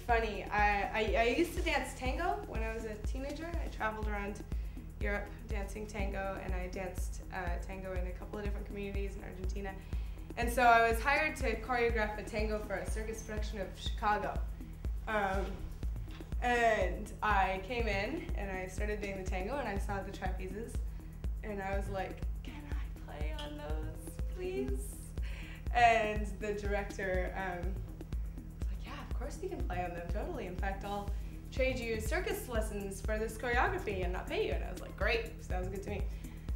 funny. I used to dance tango when I was a teenager. I traveled around Europe dancing tango, and I danced tango in a couple of different communities in Argentina. And so I was hired to choreograph a tango for a circus production of Chicago. And I came in and I started doing the tango, and I saw the trapezes, and I was like, can I play on those, please? And the director was like, yeah, of course you can play on them, totally. In fact, I'll trade you circus lessons for this choreography and not pay you. And I was like, great, sounds good to me.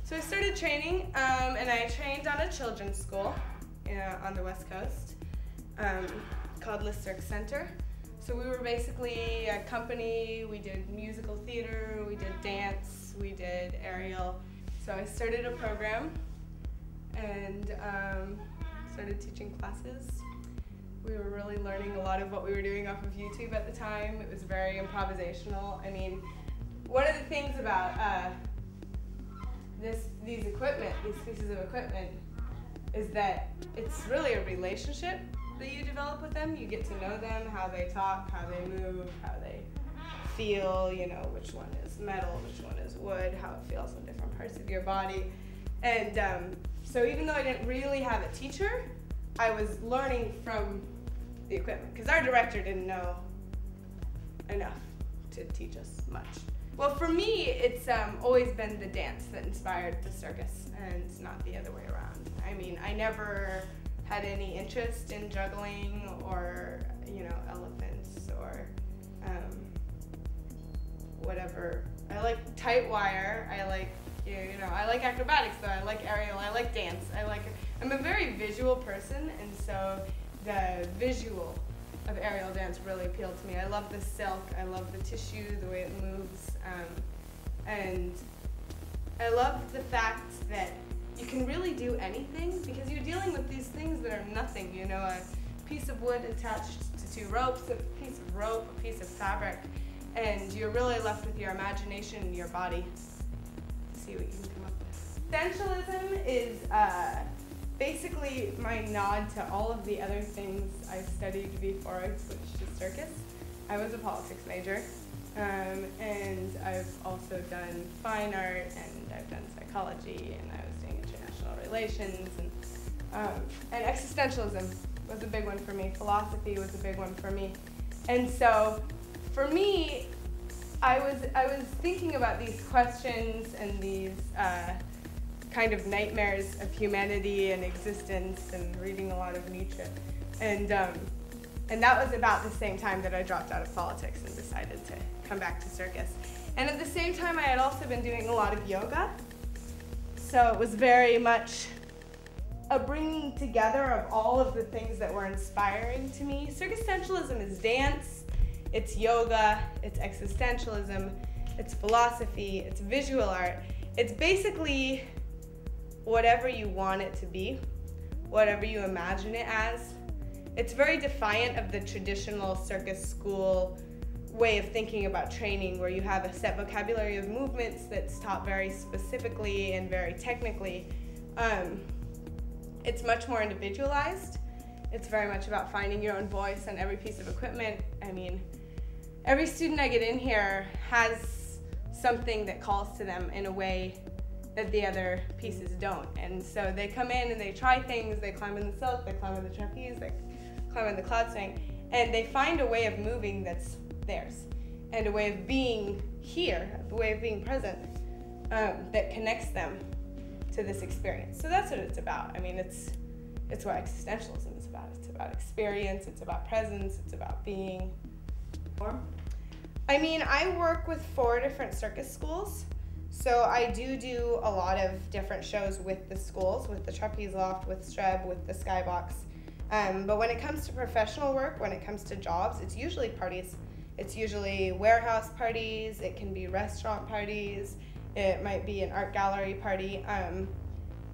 So I started training, and I trained on a children's school on the West Coast called Le Cirque Center. So we were basically a company. We did musical theater, we did dance, we did aerial. So I started a program and started teaching classes. We were really learning a lot of what we were doing off of YouTube at the time. It was very improvisational. I mean, one of the things about these pieces of equipment, is that it's really a relationship that you develop with them. You get to know them, how they talk, how they move, how they feel, you know, which one is metal, which one is wood, how it feels on different parts of your body. And so even though I didn't really have a teacher, I was learning from the equipment, because our director didn't know enough to teach us much. Well, for me, it's always been the dance that inspired the circus, and not the other way around. I mean, I never had any interest in juggling or, you know, elephants or whatever. I like tight wire. I like, you know, I like acrobatics though. I like aerial. I like dance. I'm a very visual person, and so the visual of aerial dance really appealed to me. I love the silk. I love the tissue, the way it moves, and I love the fact that you can really do anything, because you're dealing with these things that are nothing, you know, a piece of wood attached to two ropes, a piece of rope, a piece of fabric, and you're really left with your imagination and your body to see what you can come up with. Essentialism is basically my nod to all of the other things I studied before I switched to circus. I was a politics major, and I've also done fine art, and I've done psychology, and I was doing international relations, and existentialism was a big one for me. Philosophy was a big one for me. And so for me, I was thinking about these questions and these kind of nightmares of humanity and existence, and reading a lot of Nietzsche. And that was about the same time that I dropped out of politics and decided to come back to circus. And at the same time, I had also been doing a lot of yoga. So it was very much a bringing together of all of the things that were inspiring to me. Circumstantialism is dance, it's yoga, it's existentialism, it's philosophy, it's visual art. It's basically whatever you want it to be, whatever you imagine it as. It's very defiant of the traditional circus school way of thinking about training, where you have a set vocabulary of movements that's taught very specifically and very technically. It's much more individualized. It's very much about finding your own voice on every piece of equipment. I mean, every student I get in here has something that calls to them in a way that the other pieces don't. And so they come in and they try things, they climb in the silk, they climb in the trapeze, they climb in the cloud swing, and they find a way of moving that's theirs, and a way of being here, a way of being present, that connects them to this experience. So that's what it's about. I mean, it's what existentialism is about. It's about experience, it's about presence, it's about being. I mean, I work with 4 different circus schools, so I do a lot of different shows with the schools, with the Trapeze Loft, with Streb, with the Skybox. But when it comes to professional work, when it comes to jobs, it's usually parties. It's usually warehouse parties, it can be restaurant parties, it might be an art gallery party,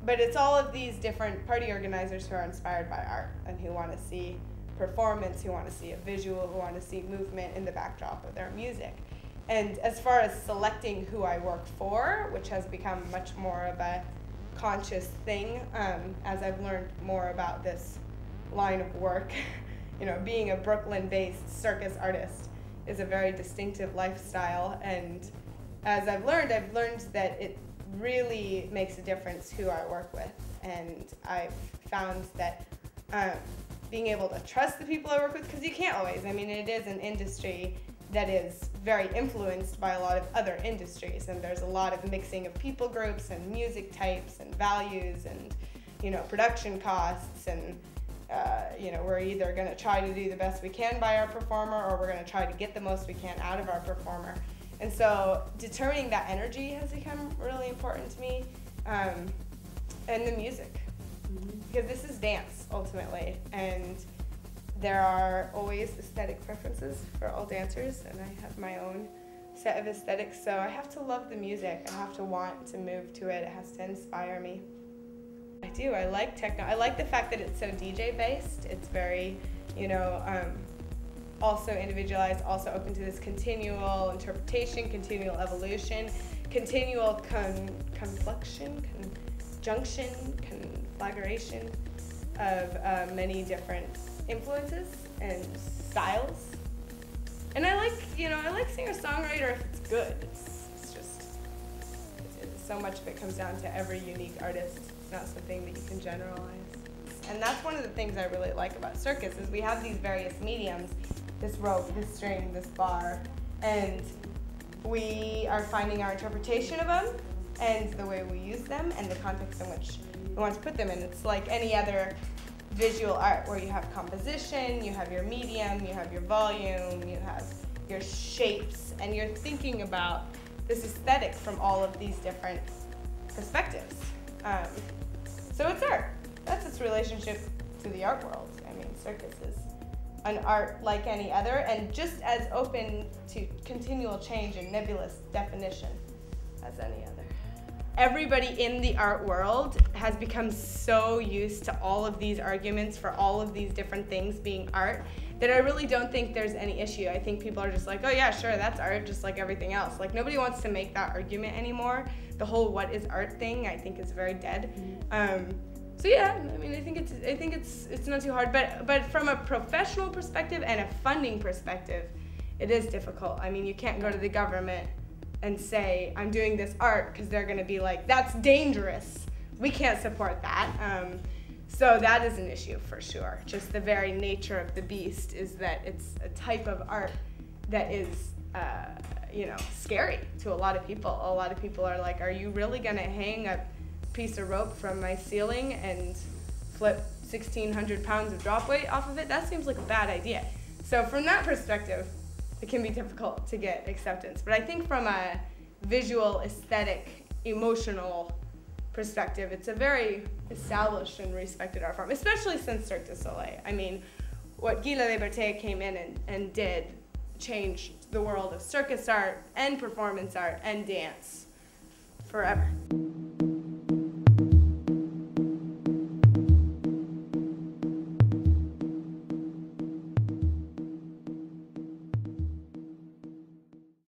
but it's all of these different party organizers who are inspired by art and who want to see performance, who want to see a visual, who want to see movement in the backdrop of their music. And as far as selecting who I work for, which has become much more of a conscious thing as I've learned more about this line of work, being a Brooklyn-based circus artist is a very distinctive lifestyle, and as I've learned that it really makes a difference who I work with, and I've found that being able to trust the people I work with, because you can't always, it is an industry that is very influenced by a lot of other industries, and there's a lot of mixing of people groups and music types and values and production costs, and we're either going to try to do the best we can by our performer, or we're going to try to get the most we can out of our performer. And so determining that energy has become really important to me, and the music, because this is dance ultimately, and there are always aesthetic preferences for all dancers, and I have my own set of aesthetics, so I have to love the music. I have to want to move to it. It has to inspire me. I do. I like techno. I like the fact that it's so DJ based. It's very, also individualized, also open to this continual interpretation, continual evolution, continual conjunction, conflagration of many different influences and styles. And I like singer-songwriter if it's good. It's just, so much of it comes down to every unique artist. It's not something that you can generalize. And that's one of the things I really like about circus, is we have these various mediums, this rope, this string, this bar, and we are finding our interpretation of them and the way we use them and the context in which we want to put them in. It's like any other visual art where you have composition, you have your medium, you have your volume, you have your shapes, and you're thinking about this aesthetic from all of these different perspectives. So it's art. That's its relationship to the art world. Circus is an art like any other, and just as open to continual change and nebulous definition as any other. Everybody in the art world has become so used to all of these arguments for all of these different things being art that I really don't think there's any issue. I think people are just like, oh yeah, sure, that's art, just like everything else. Like, nobody wants to make that argument anymore. The whole what is art thing, I think, is very dead. So yeah, I think it's not too hard, but from a professional perspective and a funding perspective, it is difficult. You can't go to the government and say, I'm doing this art, because they're going to be like, that's dangerous. We can't support that. So that is an issue for sure. Just the very nature of the beast is that it's a type of art that is, scary to a lot of people. A lot of people are like, are you really going to hang a piece of rope from my ceiling and flip 1,600 pounds of drop weight off of it? That seems like a bad idea. So from that perspective, it can be difficult to get acceptance. But I think from a visual, aesthetic, emotional perspective, it's a very established and respected art form, especially since Cirque du Soleil. What Guy Laliberté came in and did changed the world of circus art and performance art and dance forever.